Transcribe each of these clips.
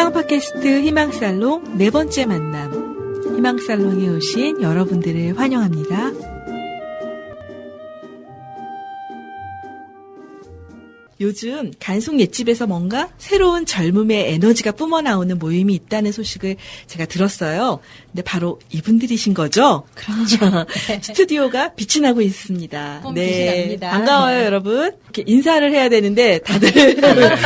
묵상 팟캐스트 희망살롱 네 번째 만남. 희망살롱에 오신 여러분들을 환영합니다. 요즘 간송 옛집에서 뭔가 새로운 젊음의 에너지가 뿜어나오는 모임이 있다는 소식을 제가 들었어요. 근데 바로 이분들이신 거죠? 그렇죠. 스튜디오가 빛이 나고 있습니다. 빛이 납니다. 반가워요, 여러분. 이렇게 인사를 해야 되는데 다들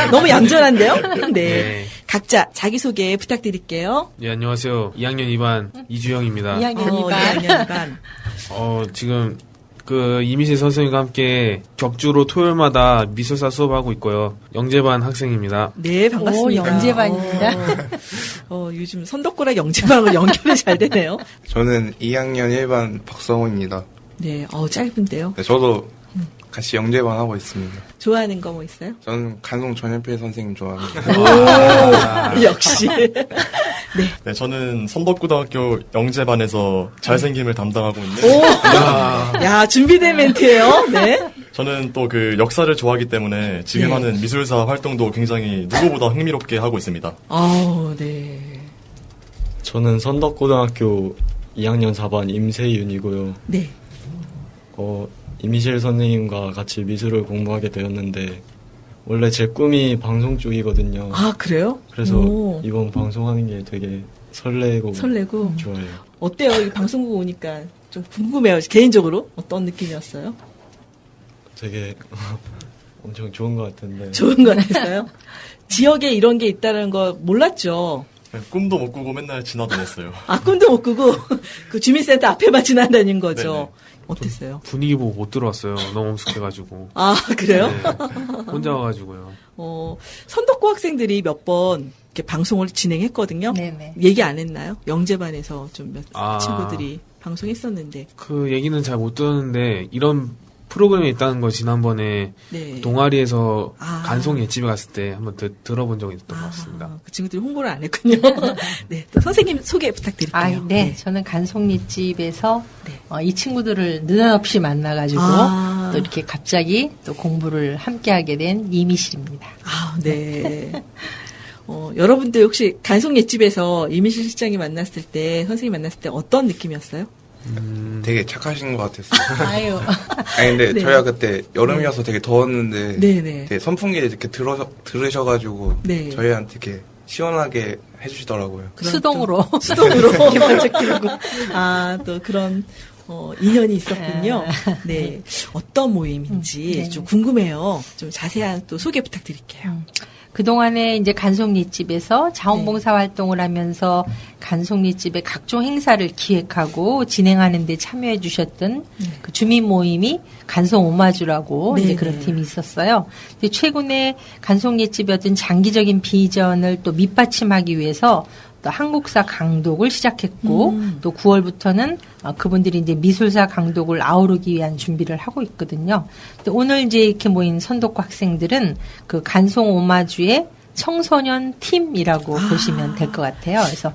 너무 얌전한데요? 네. 각자 자기소개 부탁드릴게요. 네, 안녕하세요. 2학년 2반 이주영입니다. 2학년 2반. 2학년 2반. 지금 이미실 선생님과 함께 격주로 토요일마다 미술사 수업하고 있고요. 영재반 학생입니다. 네, 반갑습니다. 오, 영재반입니다. 요즘 선덕구랑 영재반하고 연결이 잘 되네요. 저는 2학년 1반 박성호입니다. 네, 짧은데요. 네, 저도 같이 영재반 하고 있습니다. 좋아하는 거 뭐 있어요? 저는 간송 전현필 선생님 좋아합니다. 오, 역시. 네, 저는 선덕고등학교 영재반에서 잘생김을 담당하고 있는. 오, 야, 준비된 멘트예요. 네. 저는 또 그 역사를 좋아하기 때문에 지금 네. 하는 미술사 활동도 굉장히 누구보다 흥미롭게 하고 있습니다. 네. 저는 선덕고등학교 2학년 4반 임세윤이고요. 네. 이미실 선생님과 같이 미술을 공부하게 되었는데 원래 제 꿈이 방송 쪽이거든요. 아, 그래요? 그래서 오. 이번 방송하는 게 되게 설레고 좋아요. 어때요? 이 방송국 오니까 좀 궁금해요. 개인적으로 어떤 느낌이었어요? 되게 엄청 좋은 것 같은데. 좋은 거 같았어요? 지역에 이런 게 있다는 거 몰랐죠? 꿈도 못 꾸고 맨날 지나다녔어요. 아, 꿈도 못 꾸고 그 주민센터 앞에만 지나다닌 거죠. 네네. 어땠어요? 분위기 보고 못 들어왔어요. 너무 엄숙해가지고. 아, 그래요? 네, 혼자 와가지고요. 선덕고 학생들이 몇 번 이렇게 방송을 진행했거든요. 네네. 얘기 안 했나요? 영재반에서 좀 몇 아. 친구들이 방송했었는데. 그 얘기는 잘 못 들었는데 이런 프로그램이 있다는 걸 지난번에 네. 동아리에서 아. 간송 옛집에 갔을 때 한번 들어본 적이 있었던 것 같습니다. 그 친구들이 홍보를 안 했군요. 네, 또 선생님 소개 부탁드릴게요. 네. 저는 간송리집에서 네. 이 친구들을 느닷없이 만나가지고 또 이렇게 갑자기 또 공부를 함께하게 된 이미실입니다. 네. 여러분들 혹시 간송 옛집에서 이미실 실장이 만났을 때, 선생님 만났을 때 어떤 느낌이었어요? 되게 착하신 것 같았어요. 아유. 아니, 근데 네. 저희가 그때 여름이어서 되게 더웠는데, 네네. 되게 선풍기를 이렇게 들으셔가지고, 네. 저희한테 이렇게 시원하게 해주시더라고요. 수동으로. 수동으로 이렇게 번쩍 들고. 또 그런, 인연이 있었군요. 네. 어떤 모임인지 네. 좀 궁금해요. 좀 자세한 또 소개 부탁드릴게요. 그동안에 이제 간송리집에서 자원봉사 활동을 하면서 간송리집의 각종 행사를 기획하고 진행하는 데 참여해 주셨던 그 주민 모임이 간송 오마주라고 이제 그런 팀이 있었어요. 근데 최근에 간송리집의 어떤 장기적인 비전을 또 밑받침하기 위해서 또 한국사 강독을 시작했고 또 9월부터는 그분들이 이제 미술사 강독을 아우르기 위한 준비를 하고 있거든요. 근데 오늘 이제 이렇게 모인 선덕고 학생들은 그 간송 오마주의 청소년 팀이라고 보시면 될 것 같아요. 그래서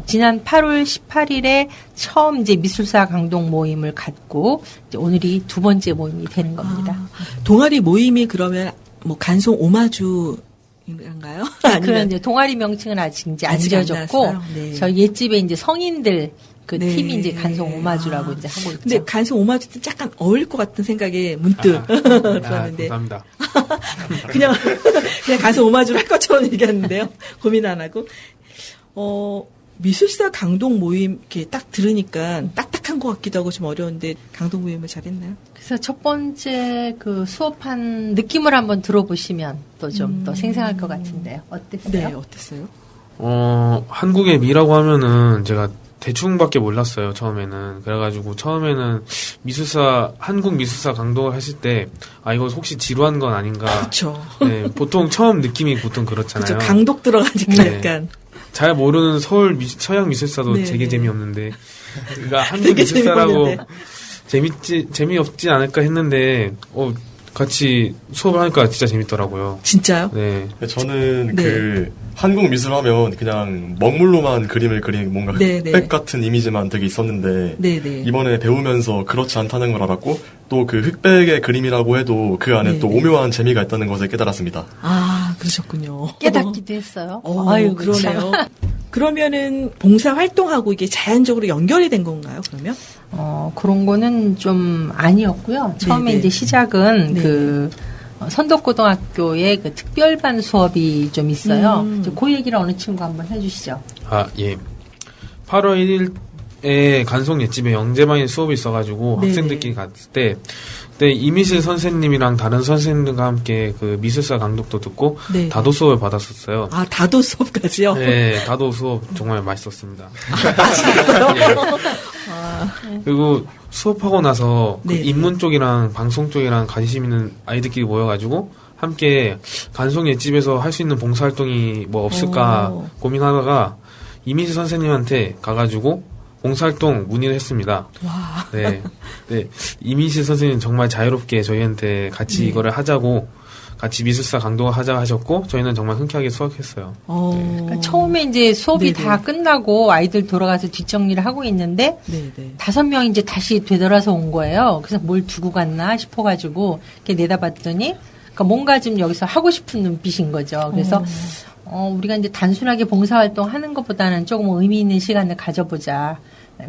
지난 8월 18일에 처음 이제 미술사 강독 모임을 갖고 이제 오늘이 두 번째 모임이 되는 겁니다. 동아리 모임이 그러면 뭐 간송 오마주 인가요? 그런 이제 동아리 명칭은 아직 이제 안 아직 지어졌고, 안 나왔어요? 네. 저희 옛집에 이제 성인들 그 네. 팀이 이제 간송 오마주라고 이제 하고 있죠. 근데 간송 오마주도 약간 어울릴 것 같은 생각에 문득 들었는데 감사합니다. 그냥 간송 오마주를 할 것처럼 얘기하는데요. 고민 안 하고 미술사 강동 모임 이렇게 딱 들으니까 딱딱한 것 같기도 하고 좀 어려운데 강동 모임을 잘했나요? 그래서 첫 번째 그 수업한 느낌을 한번 들어보시면 또 좀 더 생생할 것 같은데요. 어땠어요? 네, 어땠어요? 한국의 미라고 하면은 제가 대충밖에 몰랐어요, 처음에는. 그래가지고 처음에는 한국 미술사 강독을 하실 때, 이거 혹시 지루한 건 아닌가. 그렇죠. 네, 보통 처음 느낌이 보통 그렇잖아요. 그렇죠. 강독 들어가니까 네. 약간. 잘 모르는 서양 미술사도 네, 되게 네. 재미없는데, 그러니까 한국 되게 미술사라고 재미없는데. 재미없지 않을까 했는데, 같이 수업을 하니까 진짜 재밌더라고요. 진짜요? 네. 저는 네. 그 한국 미술 하면 그냥 먹물로만 그림을 그린 뭔가 네, 흑백 네. 같은 이미지만 되게 있었는데 네네. 이번에 배우면서 그렇지 않다는 걸 알았고 또 그 흑백의 그림이라고 해도 그 안에 네, 또 네. 오묘한 재미가 있다는 것을 깨달았습니다. 그러셨군요. 깨닫기도 했어요. 아유, 그러네요. 그러면은 봉사 활동하고 이게 자연적으로 연결이 된 건가요, 그러면? 그런 거는 좀 아니었고요. 처음에 네네. 이제 시작은 네. 그 선덕고등학교에 그 특별반 수업이 좀 있어요. 이제 그 얘기를 어느 친구 한번 해주시죠. 아, 예. 8월 1일에 간송 옛집에 영재반이 수업이 있어가지고 네네. 학생들끼리 갔을 때, 그때 이미실 선생님이랑 다른 선생님들과 함께 그 미술사 강독도 듣고 네. 다도 수업을 받았었어요. 아, 다도 수업까지요? 네, 다도 수업 정말 맛있었습니다. 아, 그리고 수업하고 나서 그 네. 인문 쪽이랑 방송 쪽이랑 관심 있는 아이들끼리 모여가지고 함께 간송 옛집에서 할 수 있는 봉사활동이 뭐 없을까 오. 고민하다가 이미실 선생님한테 가가지고 봉사활동 문의를 했습니다. 와. 네. 네. 이민실 선생님 정말 자유롭게 저희한테 같이 네. 이거를 하자고 같이 미술사 강도가 하자 하셨고 저희는 정말 흔쾌하게 수학했어요. 그러니까 처음에 이제 수업이 네네. 다 끝나고 아이들 돌아가서 뒷정리를 하고 있는데 네네. 5명 이제 다시 되돌아서 온 거예요. 그래서 뭘 두고 갔나 싶어가지고 이렇게 내다봤더니 그러니까 뭔가 좀 여기서 하고 싶은 눈빛인 거죠. 그래서 우리가 이제 단순하게 봉사활동 하는 것보다는 조금 의미 있는 시간을 가져보자.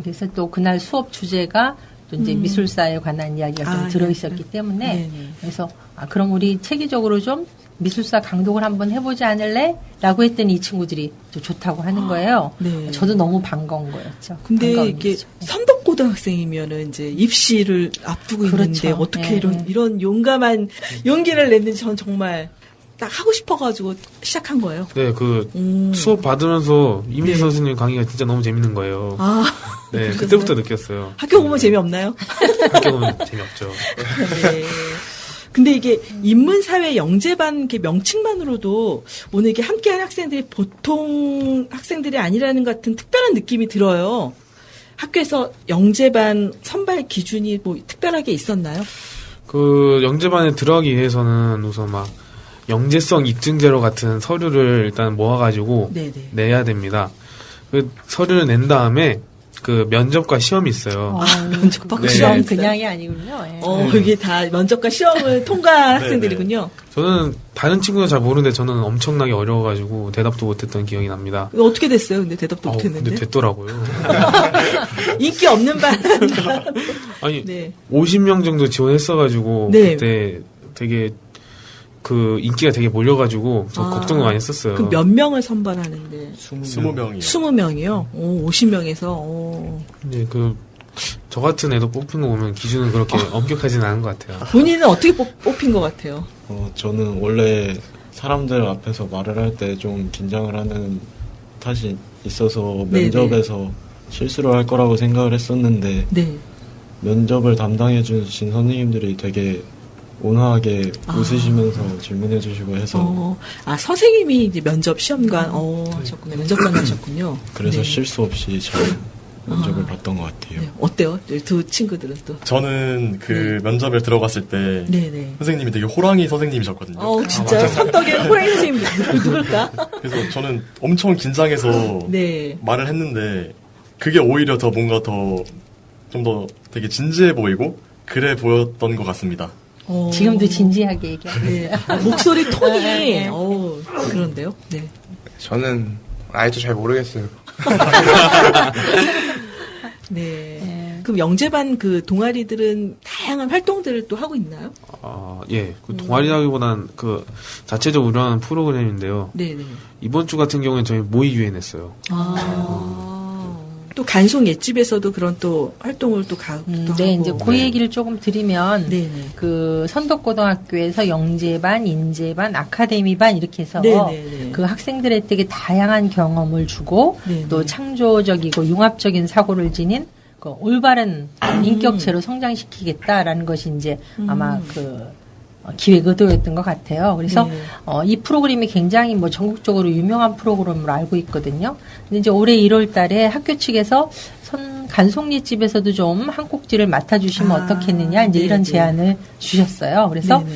그래서 또 그날 수업 주제가 또 이제 미술사에 관한 이야기가 좀 들어있었기 때문에 네네. 그래서 그럼 우리 체계적으로 좀 미술사 강독을 한번 해보지 않을래? 라고 했더니 이 친구들이 또 좋다고 하는 거예요. 네. 저도 너무 반가운 거였죠. 근데 반가운 이게 일이죠. 선덕고등학생이면은 이제 입시를 앞두고 있는데 그렇죠. 어떻게 네. 이런 용감한 용기를 냈는지 전 정말 딱 하고 싶어가지고 시작한 거예요. 네, 그 음. 수업 받으면서 이민실 네. 선생님 강의가 진짜 너무 재밌는 거예요. 아, 네, 그러셨어요? 그때부터 느꼈어요. 학교 보면 재미없나요? 학교 보면 재미없죠. 네. 근데 이게 인문사회 영재반 이렇게 명칭만으로도 오늘 이게 함께한 학생들이 보통 학생들이 아니라는 것 같은 특별한 느낌이 들어요. 학교에서 영재반 선발 기준이 뭐 특별하게 있었나요? 그 영재반에 들어가기 위해서는 우선 막 영재성 입증제로 같은 서류를 일단 모아가지고 네네. 내야 됩니다. 그 서류를 낸 다음에 그 면접과 시험이 있어요. 면접하고 네. 시험 그냥 그냥이 아니군요. 예. 이게 다 면접과 시험을 통과한 학생들이군요. 저는 다른 친구는 잘 모르는데 저는 엄청나게 어려워가지고 대답도 못했던 기억이 납니다. 어떻게 됐어요? 근데 대답도 못했는데. 근데 됐더라고요. 인기 없는 반. 아니 네. 50명 정도 지원했어가지고 네. 그때 되게 그 인기가 되게 몰려가지고 저 걱정을 많이 했었어요. 그 몇 명을 선발하는데? 20명이요. 20명이요? 50명에서. 네, 저 같은 애도 뽑힌 거 보면 기준은 그렇게 엄격하진 않은 것 같아요. 본인은 어떻게 뽑힌 것 같아요? 저는 원래 사람들 앞에서 말을 할 때 좀 긴장을 하는 탓이 있어서 네네. 면접에서 실수를 할 거라고 생각을 했었는데 네. 면접을 담당해 주신 선생님들이 되게 온화하게 웃으시면서 질문해 주시고 해서 선생님이 이제 면접 시험관, 하셨군요. 면접관 하셨군요. 그래서 네. 실수 없이 잘 면접을 봤던 것 같아요. 네. 어때요? 두 친구들은 또. 저는 그 면접에 들어갔을 때 네네. 선생님이 되게 호랑이 선생님이셨거든요. 진짜요? 선덕의 호랑이 선생님 누굴까? 그래서 저는 엄청 긴장해서 네. 말을 했는데 그게 오히려 더 뭔가 더 좀 더 되게 진지해 보이고 그래 보였던 것 같습니다. 지금도 진지하게 얘기하고 네. 있어요. 목소리 톤이, 네. 그런데요? 네. 저는 아직도 잘 모르겠어요. 네. 그럼 영재반 그 동아리들은 다양한 활동들을 또 하고 있나요? 예. 그 동아리라기보단 그 자체적으로 운영하는 프로그램인데요. 네네. 이번 주 같은 경우에는 저희 모의 유엔했어요. 또 간송 옛집에서도 그런 또 활동을 또 가기도 하고. 네, 이제 그 얘기를 조금 드리면 네네. 그 선덕고등학교에서 영재반, 인재반, 아카데미반 이렇게 해서 네네네. 그 학생들의 되게 다양한 경험을 주고 네네. 또 창조적이고 융합적인 사고를 지닌 그 올바른 인격체로 성장시키겠다라는 것이 이제 아마 그 기획 의도였던 것 같아요. 그래서 네. 이 프로그램이 굉장히 뭐 전국적으로 유명한 프로그램으로 알고 있거든요. 근데 이제 올해 1월 달에 학교 측에서 간송리집에서도 좀 한 꼭지를 맡아주시면 어떻겠느냐 이제 이런 네네. 제안을 주셨어요. 그래서 네네.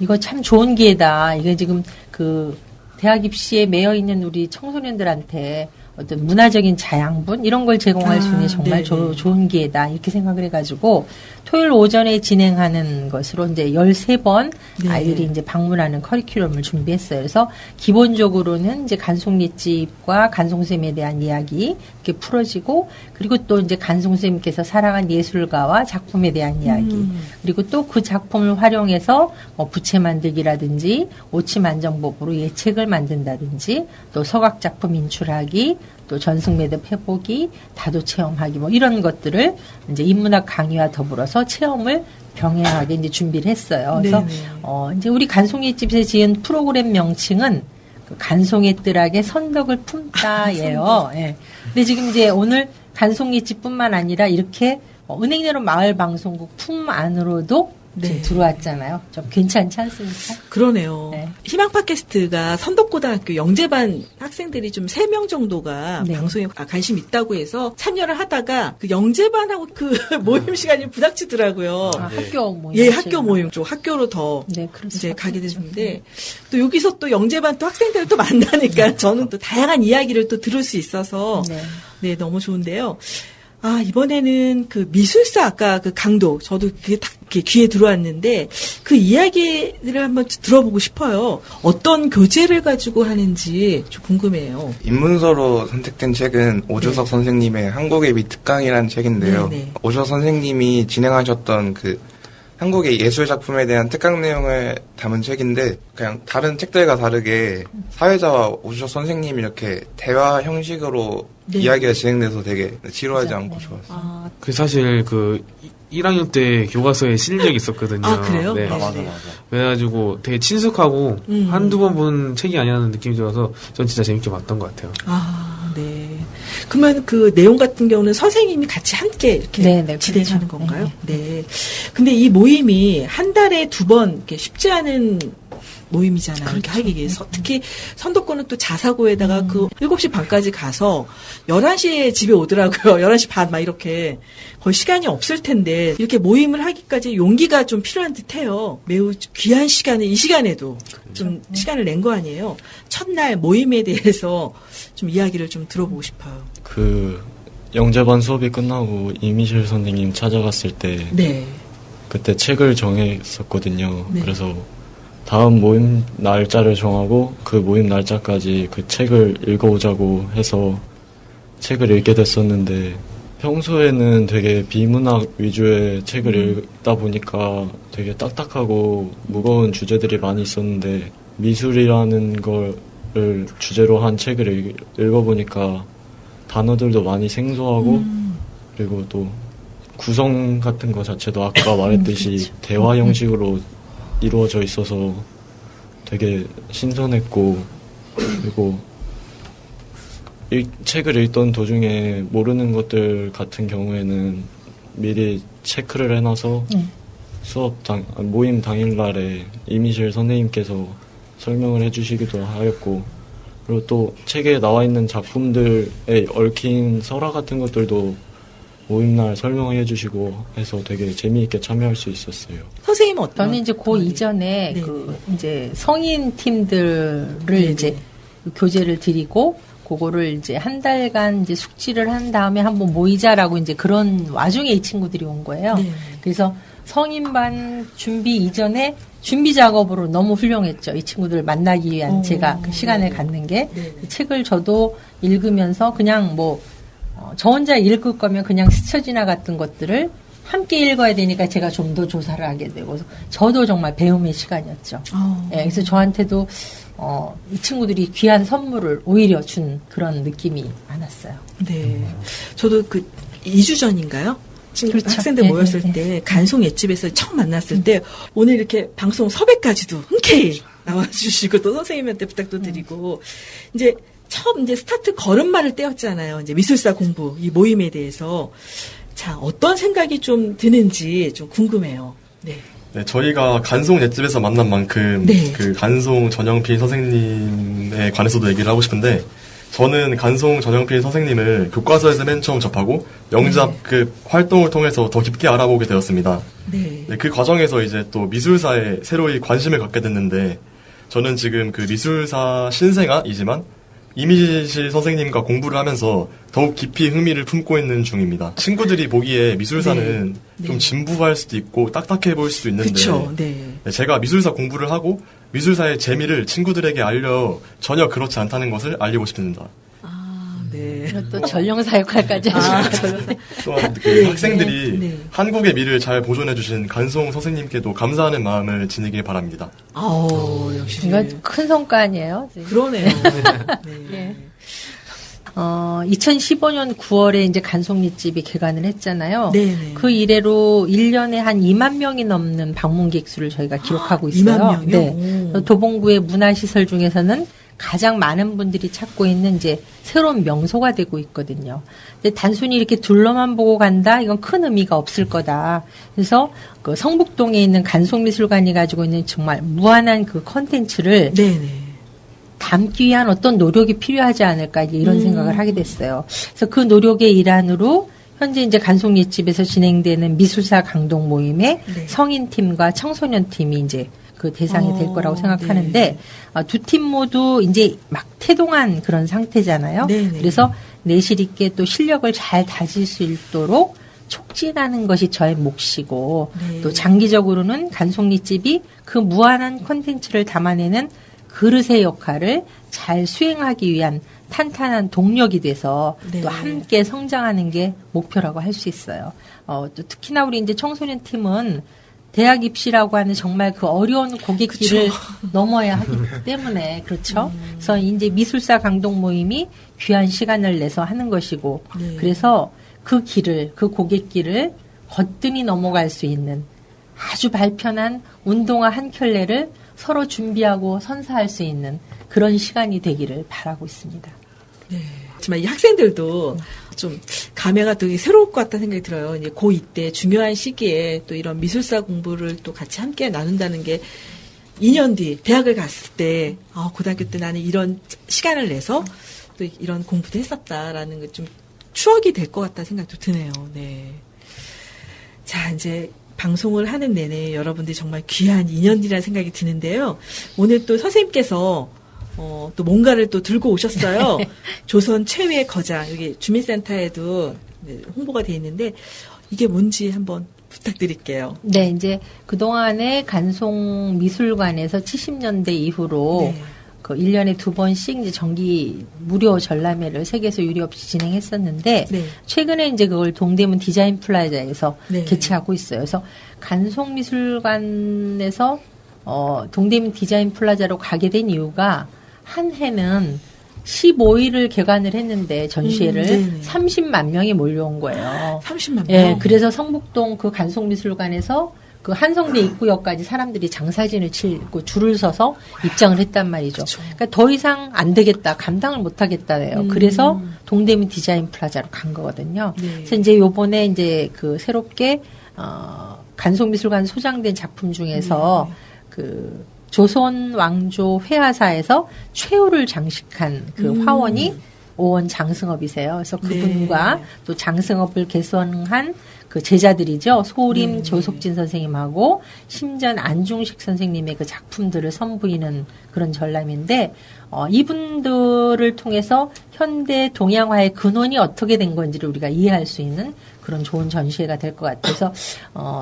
이거 참 좋은 기회다. 이게 지금 그 대학 입시에 매여 있는 우리 청소년들한테 어떤 문화적인 자양분 이런 걸 제공할 수 있는 정말 네네. 좋은 기회다 이렇게 생각을 해가지고 토요일 오전에 진행하는 것으로 이제 13번 네. 아이들이 이제 방문하는 커리큘럼을 준비했어요. 그래서 기본적으로는 이제 간송리집과 간송쌤에 대한 이야기 이렇게 풀어지고 그리고 또 이제 간송쌤께서 사랑한 예술가와 작품에 대한 이야기 그리고 또 그 작품을 활용해서 뭐 부채 만들기라든지 오침 안정법으로 예책을 만든다든지 또 서각 작품 인출하기 또 전승 매듭 해보기 다도 체험하기 뭐 이런 것들을 이제 인문학 강의와 더불어서 체험을 병행하게 이제 준비를 했어요. 그래서 네네. 이제 우리 간송이집에서 지은 프로그램 명칭은 그 간송의 뜰하게 선덕을 품다예요. 예. 근데 지금 이제 오늘 간송이집뿐만 아니라 이렇게 은행여로 마을 방송국 품 안으로도 네. 지금 들어왔잖아요. 좀 괜찮지 않습니까? 그러네요. 네. 희망 팟캐스트가 선덕고등학교 영재반 학생들이 좀 3명 정도가 네. 방송에 관심 있다고 해서 참여를 하다가 그 영재반하고 그 모임 시간이 부닥치더라고요. 학교 모임. 예, 학교 모임 쪽 학교로 더 네, 그럴 이제 수밖에 가게 없죠. 됐는데 또 여기서 또 영재반 또 학생들을 또 만나니까 저는 또 다양한 이야기를 또 들을 수 있어서 네. 네, 너무 좋은데요. 아, 이번에는 그 미술사 아까 그 강도, 저도 그게 딱 이렇게 귀에 들어왔는데 그 이야기를 한번 들어보고 싶어요. 어떤 교재를 가지고 하는지 좀 궁금해요. 입문서로 선택된 책은 오주석 선생님의 한국의 미 특강이라는 책인데요. 네, 네. 오주석 선생님이 진행하셨던 그 한국의 예술 작품에 대한 특강 내용을 담은 책인데 그냥 다른 책들과 다르게 사회자와 오주석 선생님이 이렇게 대화 형식으로 네. 이야기가 진행돼서 되게 지루하지 맞아요. 않고 좋았어요. 아, 그 사실 그 1학년 때 교과서에 실린 적이 있었거든요. 아, 그래요? 네. 네. 아, 맞아. 그래가지고 되게 친숙하고 음. 한두 번 본 책이 아니라는 느낌이 들어서 전 진짜 재밌게 봤던 것 같아요. 아, 네. 그러면 그 내용 같은 경우는 선생님이 같이 함께 이렇게 네, 네, 진행하는 그렇죠. 건가요? 네. 근데 이 모임이 한 달에 2번 이렇게 쉽지 않은 모임이잖아요. 이렇게 하기 위해서. 특히 선도권은 또 자사고에다가 그 7시 반까지 가서 11시에 집에 오더라고요. 11시 반 막 이렇게 거의 시간이 없을 텐데 이렇게 모임을 하기까지 용기가 좀 필요한 듯해요. 매우 귀한 시간을 이 시간에도 좀 시간을 낸 거 아니에요. 첫날 모임에 대해서 좀 이야기를 좀 들어보고 싶어요. 그 영재반 수업이 끝나고 이미실 선생님 찾아갔을 때 네. 그때 책을 정했었거든요. 네. 그래서 다음 모임 날짜를 정하고 그 모임 날짜까지 그 책을 읽어오자고 해서 책을 읽게 됐었는데 평소에는 되게 비문학 위주의 책을 읽다 보니까 되게 딱딱하고 무거운 주제들이 많이 있었는데 미술이라는 거를 주제로 한 책을 읽어보니까 단어들도 많이 생소하고 그리고 또 구성 같은 거 자체도 아까 말했듯이 대화 형식으로 이루어져 있어서 되게 신선했고 그리고 책을 읽던 도중에 모르는 것들 같은 경우에는 미리 체크를 해놔서 모임 당일날에 이미실 선생님께서 설명을 해주시기도 하였고 그리고 또 책에 나와 있는 작품들에 얽힌 설화 같은 것들도 모임날 설명을 해주시고 해서 되게 재미있게 참여할 수 있었어요. 선생님은 어떤? 저는 이제 그 이전에 네. 그 이제 성인 팀들을 네, 이제 네. 교재를 드리고 그거를 이제 한 달간 이제 숙지를 한 다음에 한번 모이자라고 이제 그런 와중에 이 친구들이 온 거예요. 네. 그래서 성인반 준비 이전에 준비 작업으로 너무 훌륭했죠. 이 친구들 만나기 위한 제가 그 시간을 갖는 게 네. 그 책을 저도 읽으면서 그냥 뭐 저 혼자 읽을 거면 그냥 스쳐 지나갔던 것들을 함께 읽어야 되니까 제가 좀 더 조사를 하게 되고 저도 정말 배움의 시간이었죠. 예, 그래서 저한테도 이 친구들이 귀한 선물을 오히려 준 그런 느낌이 많았어요. 네. 저도 그 2주 전인가요? 그렇죠. 학생들 네, 모였을 네, 때 간송 횟집에서 처음 만났을 때 오늘 이렇게 방송 섭외까지도 흔쾌히 나와주시고 또 선생님한테 부탁도 드리고 이제 처음 이제 스타트 걸음마를 떼었잖아요. 이제 미술사 공부 이 모임에 대해서 자 어떤 생각이 좀 드는지 좀 궁금해요. 네. 네, 저희가 간송 횟집에서 만난 만큼 네. 그 간송 전영필 선생님에 관해서도 얘기를 하고 싶은데 저는 간송 전영필 선생님을 교과서에서 맨 처음 접하고 영잡 활동을 통해서 더 깊게 알아보게 되었습니다. 네. 네, 그 과정에서 이제 또 미술사에 새로이 관심을 갖게 됐는데 저는 지금 그 미술사 신생아이지만 이미실 선생님과 공부를 하면서 더욱 깊이 흥미를 품고 있는 중입니다. 친구들이 보기에 미술사는 네. 좀 진부할 수도 있고 딱딱해 보일 수도 있는데 그쵸. 네. 제가 미술사 공부를 하고 미술사의 재미를 친구들에게 알려 전혀 그렇지 않다는 것을 알리고 싶습니다. 아, 네. 또 전령사 역할까지 하시고. 또한 그 네, 학생들이 네. 한국의 미를 잘 보존해 주신 간송 선생님께도 감사하는 마음을 지니길 바랍니다. 아우, 역시. 이건 큰 성과 아니에요? 그러네요. 네. 예. 2015년 9월에 이제 간송리집이 개관을 했잖아요. 네네. 그 이래로 1년에 한 2만 명이 넘는 방문객 수를 저희가 기록하고 있어요. 2만 명이요? 네. 오. 도봉구의 문화시설 중에서는 가장 많은 분들이 찾고 있는 이제 새로운 명소가 되고 있거든요. 근데 단순히 이렇게 둘러만 보고 간다? 이건 큰 의미가 없을 거다. 그래서 그 성북동에 있는 간송미술관이 가지고 있는 정말 무한한 그 컨텐츠를 네네. 담기 위한 어떤 노력이 필요하지 않을까 이런 생각을 하게 됐어요. 그래서 그 노력의 일환으로 현재 이제 간송리집에서 진행되는 미술사 강동 모임의 네. 성인팀과 청소년팀이 이제 그 대상이 될 거라고 생각하는데 네. 두 팀 모두 이제 막 태동한 그런 상태잖아요. 네네. 그래서 내실 있게 또 실력을 잘 다질 수 있도록 촉진하는 것이 저의 몫이고 네. 또 장기적으로는 간송리집이 그 무한한 콘텐츠를 담아내는 그릇의 역할을 잘 수행하기 위한 탄탄한 동력이 돼서 네. 또 함께 성장하는 게 목표라고 할 수 있어요. 또 특히나 우리 이제 청소년 팀은 대학 입시라고 하는 정말 그 어려운 고갯길을 넘어야 하기 때문에 그렇죠. 그래서 이제 미술사 강동 모임이 귀한 시간을 내서 하는 것이고 네. 그래서 그 길을 그 고갯길을 거뜬히 넘어갈 수 있는 아주 발편한 운동화 한 켤레를 서로 준비하고 선사할 수 있는 그런 시간이 되기를 바라고 있습니다. 네. 하지만 이 학생들도 좀 감회가 되게 새로울 것 같다는 생각이 들어요. 이제 고2 때 중요한 시기에 또 이런 미술사 공부를 또 같이 함께 나눈다는 게 2년 뒤 대학을 갔을 때, 고등학교 때 나는 이런 시간을 내서 또 이런 공부도 했었다라는 게 좀 추억이 될 것 같다는 생각도 드네요. 네. 자, 이제 방송을 하는 내내 여러분들이 정말 귀한 인연이라는 생각이 드는데요. 오늘 또 선생님께서 또 뭔가를 또 들고 오셨어요. 조선 최후의 거장, 여기 주민센터에도 홍보가 돼 있는데 이게 뭔지 한번 부탁드릴게요. 네, 이제 그동안에 간송 미술관에서 70년대 이후로 네. 그 1년에 2번씩 이제 정기 무료 전람회를 세계에서 유례 없이 진행했었는데 네. 최근에 이제 그걸 동대문 디자인 플라자에서 네. 개최하고 있어요. 그래서 간송 미술관에서 동대문 디자인 플라자로 가게 된 이유가 한 해는 15일을 개관을 했는데 전시회를 네네. 30만 명이 몰려온 거예요. 30만 명. 예, 그래서 성북동 그 간송미술관에서 그 한성대 입구역까지 사람들이 장사진을 치고 줄을 서서 입장을 했단 말이죠. 그쵸. 그러니까 더 이상 안 되겠다, 감당을 못 하겠다네요. 그래서 동대문 디자인 플라자로 간 거거든요. 네. 그래서 이제 요번에 이제 그 새롭게 간송미술관 소장된 작품 중에서 그 조선 왕조 회화사에서 최후를 장식한 그 화원이 오원 장승업이세요. 그래서 그분과 네. 또 장승업을 개선한 그 제자들이죠. 소림 조석진 선생님하고 심전 안중식 선생님의 그 작품들을 선보이는 그런 전람인데 이분들을 통해서 현대 동양화의 근원이 어떻게 된 건지를 우리가 이해할 수 있는 그런 좋은 전시회가 될 것 같아서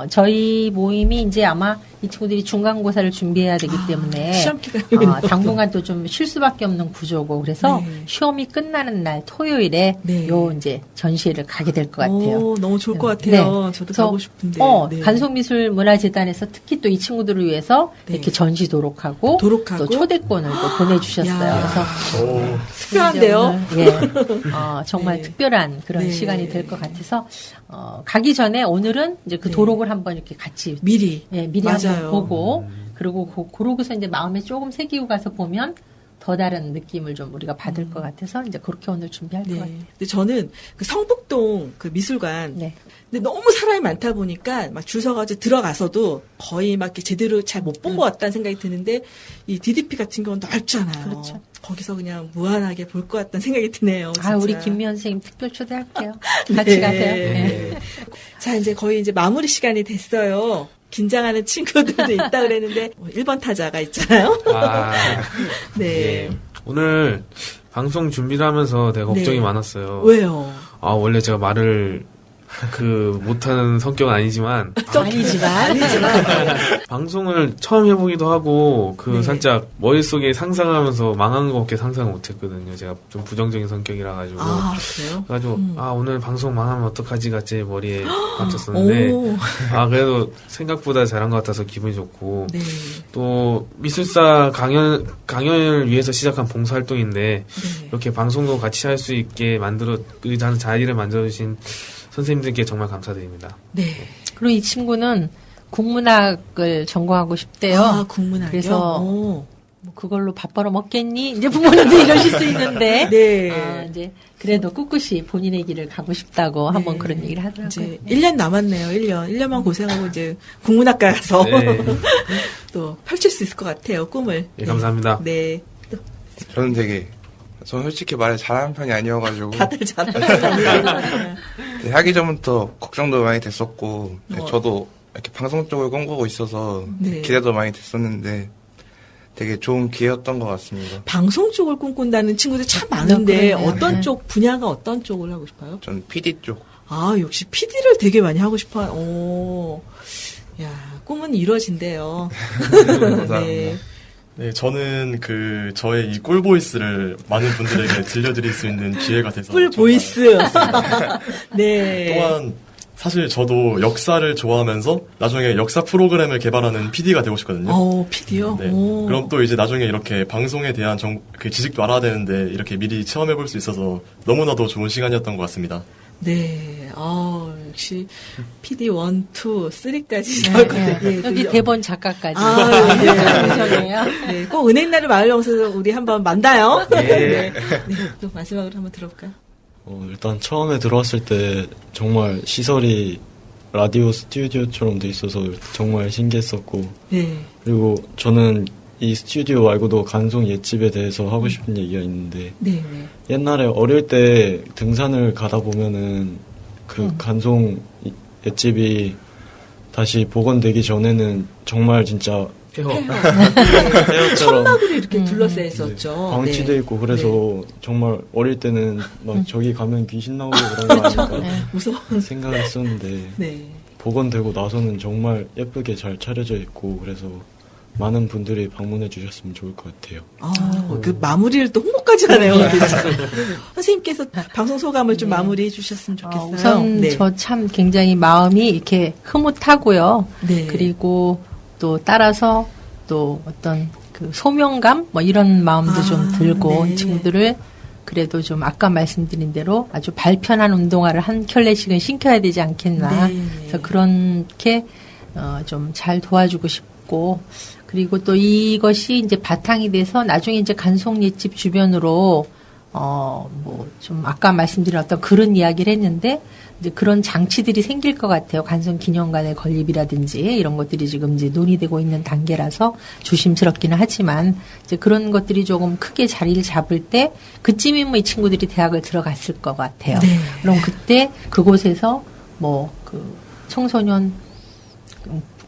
저희 모임이 이제 아마 이 친구들이 중간고사를 준비해야 되기 때문에 시험 기간이군요. 당분간 또 좀 쉴 수밖에 없는 구조고 그래서 네. 시험이 끝나는 날 토요일에 네. 요 이제 전시회를 가게 될 것 같아요. 오, 너무 좋을 것 네. 같아요. 저도 그래서, 가고 싶은데. 네. 간송미술문화재단에서 특히 또 이 친구들을 위해서 네. 이렇게 전시 도록하고 도록하고? 또 초대권을 또 보내주셨어요. 야. 그래서 특별한데요? 예, 정말 네. 특별한 그런 네. 시간이 될 것 같아서 가기 전에 오늘은 이제 그 네. 도록을 한번 이렇게 같이 미리. 미리 맞아요. 한번 보고 그리고 그러고서 이제 마음에 조금 새기고 가서 보면 더 다른 느낌을 좀 우리가 받을 것 같아서 이제 그렇게 오늘 준비할 네. 것 같아요. 근데 저는 그 성북동 그 미술관. 네. 근데 너무 사람이 많다 보니까 막 줄 서가지고 들어가서도 거의 막 이렇게 제대로 잘 못 본 것 같다는 생각이 드는데 이 DDP 같은 경우는 넓잖아요. 그렇죠. 거기서 그냥 무한하게 볼 것 같다는 생각이 드네요. 진짜. 우리 김미연 선생님 특별 초대할게요. 같이 네. 가세요. 네. 자, 이제 거의 이제 마무리 시간이 됐어요. 긴장하는 친구들도 있다 그랬는데 1번 타자가 있잖아요. 아, 네. 예. 오늘 방송 준비를 하면서 되게 걱정이 네. 많았어요. 왜요? 아, 원래 제가 말을 못하는 성격은 아니지만, 아니지만 방송을 처음 해보기도 하고, 네. 살짝 머릿속에 상상하면서 망한 것밖에 상상을 못했거든요. 제가 좀 부정적인 성격이라가지고. 아, 그래요? 그래가지고, 오늘 방송 망하면 어떡하지가 제 머리에 갇혔었는데, 오. 그래도 생각보다 잘한 것 같아서 기분이 좋고, 네. 또, 미술사 강연을 위해서 시작한 봉사활동인데, 네. 이렇게 방송도 같이 할 수 있게 의자는 자리를 만들어주신 선생님들께 정말 감사드립니다. 네. 그리고 이 친구는 국문학을 전공하고 싶대요. 아, 국문학이요? 그래서 오. 뭐 그걸로 밥 벌어 먹겠니? 이제 부모님도 이러실 수 있는데. 네. 이제 그래도 꿋꿋이 본인의 길을 가고 싶다고 한번 그런 얘기를 하더라고요. 이제 1년 남았네요. 1년만 고생하고 이제 국문학과 가서 네. 또 펼칠 수 있을 것 같아요. 꿈을. 예, 감사합니다. 네. 또 저는 솔직히 말을 잘하는 편이 아니어가지고 다들 잘하시네요. 하기 전부터 걱정도 많이 됐었고 어. 저도 이렇게 방송 쪽을 꿈꾸고 있어서 네. 기대도 많이 됐었는데 되게 좋은 기회였던 것 같습니다. 방송 쪽을 꿈꾼다는 친구들 참 많은데 그러네요. 어떤 네. 쪽 분야가 어떤 쪽을 하고 싶어요? 전 PD 쪽. 아, 역시 PD를 되게 많이 하고 싶어요. 오. 야, 꿈은 이루어진대요. 감사합니다. 네. 네, 저는 저의 이 꿀보이스를 많은 분들에게 들려드릴 수 있는 기회가 돼서. 풀 정말 보이스. 네. 또한, 사실 저도 역사를 좋아하면서 나중에 역사 프로그램을 개발하는 PD가 되고 싶거든요. PD요? 네. 오. 그럼 또 이제 나중에 이렇게 방송에 대한 그 지식도 알아야 되는데 이렇게 미리 체험해볼 수 있어서 너무나도 좋은 시간이었던 것 같습니다. 네. 역시 PD 1, 2, 3까지 네, 나왔거든요. 네. 여기 대본 작가까지. 네. 네. 꼭 은행나루 마을방송에서 우리 한번 만나요. 네. 또 마지막으로 한번 들어볼까요? 일단 처음에 들어왔을 때 정말 시설이 라디오 스튜디오처럼 돼 있어서 정말 신기했었고, 네. 그리고 저는 이 스튜디오 말고도 간송 옛집에 대해서 하고 싶은 얘기가 있는데, 네. 옛날에 어릴 때 등산을 가다 보면은 간송 옛집이 다시 복원되기 전에는 정말 진짜 폐허처럼 천막으로 이렇게 둘러싸여 있었죠. 방치돼 네. 있고 그래서 정말 어릴 때는 막 저기 가면 귀신 나오고 그런 거 아닐까 무서운. 생각을 했었는데 네. 복원되고 나서는 정말 예쁘게 잘 차려져 있고 그래서 많은 분들이 방문해 주셨으면 좋을 것 같아요. 그 마무리를 또 홍보까지 하네요. 선생님께서 방송 소감을 좀 마무리해 주셨으면 좋겠어요. 우선 네. 저 참 굉장히 마음이 이렇게 흐뭇하고요. 네. 그리고 또 따라서 또 어떤 그 소명감 뭐 이런 마음도 좀 들고 네. 이 친구들을 그래도 좀 아까 말씀드린 대로 아주 발편한 운동화를 한 켤레씩은 신겨야 되지 않겠나. 네. 그래서 그렇게 좀 잘 도와주고 싶고 그리고 또 이것이 이제 바탕이 돼서 나중에 이제 간송 옛집 주변으로 뭐 좀 아까 말씀드린 어떤 그런 이야기를 했는데 이제 그런 장치들이 생길 것 같아요. 간송 기념관의 건립이라든지 이런 것들이 지금 이제 논의되고 있는 단계라서 조심스럽기는 하지만 이제 그런 것들이 조금 크게 자리를 잡을 때 그쯤이면 이 친구들이 대학을 들어갔을 것 같아요. 네. 그럼 그때 그곳에서 뭐 그 청소년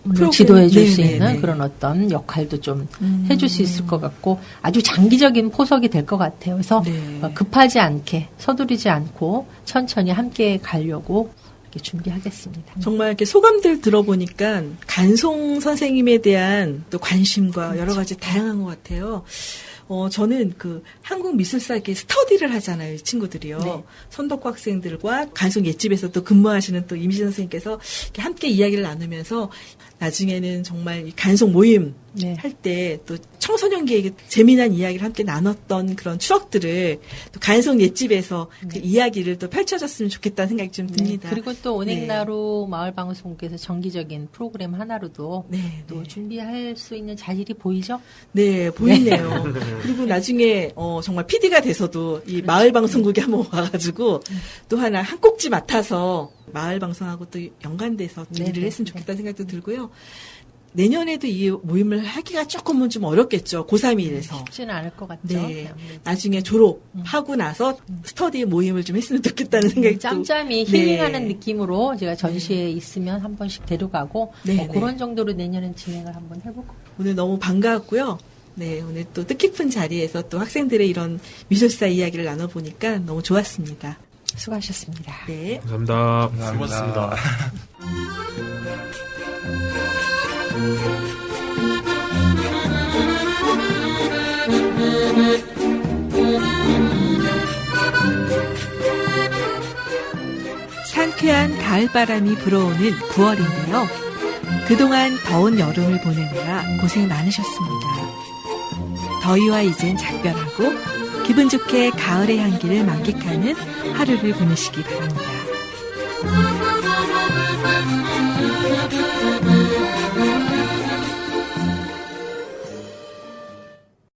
프로그램. 지도해 줄 수 네, 네, 있는 네. 그런 어떤 역할도 좀 해줄 수 있을 것 같고 아주 장기적인 포석이 될 것 같아요. 그래서 네. 급하지 않게 서두르지 않고 천천히 함께 가려고 이렇게 준비하겠습니다. 정말 이렇게 소감들 들어보니까 간송 선생님에 대한 또 관심과 여러 가지 다양한 것 같아요. 저는 그 한국 미술사 이렇게 스터디를 하잖아요, 이 친구들이요. 네. 선덕고 학생들과 간송 옛집에서 또 근무하시는 또 임신 선생님께서 이렇게 함께 이야기를 나누면서 나중에는 정말 이 간송 모임 네. 할 때 또 청소년기에 재미난 이야기를 함께 나눴던 그런 추억들을 또 간송 옛집에서 그 이야기를 또 펼쳐졌으면 좋겠다는 생각이 좀 듭니다. 네. 그리고 또 은행나루 마을방송국에서 정기적인 프로그램 하나로도 네, 또 네. 준비할 수 있는 자질이 보이죠? 네, 보이네요. 그리고 나중에, 정말 PD가 돼서도 이 마을방송국에 한번 와가지고 또 하나 한 꼭지 맡아서 마을방송하고 또 연관돼서 좀 네, 일을 네, 했으면 네. 좋겠다는 생각도 들고요. 내년에도 이 모임을 하기가 조금은 좀 어렵겠죠. 고3이라서. 쉽지는 않을 것 같죠. 네. 아무래도. 나중에 졸업하고 나서 스터디 모임을 좀 했으면 좋겠다는 생각이 또. 짬짬이 네. 힐링하는 느낌으로 제가 전시에 있으면 한 번씩 데려가고 네, 그런 정도로 내년엔 진행을 한번 해볼 것 같아요. 오늘 너무 반가웠고요. 네, 오늘 또 뜻깊은 자리에서 또 학생들의 이런 미술사 이야기를 나눠보니까 너무 좋았습니다. 수고하셨습니다. 네. 감사합니다. 수고하셨습니다. 상쾌한 가을바람이 불어오는 9월인데요. 그동안 더운 여름을 보내느라 고생 많으셨습니다. 더위와 이젠 작별하고 기분 좋게 가을의 향기를 만끽하는 하루를 보내시기 바랍니다.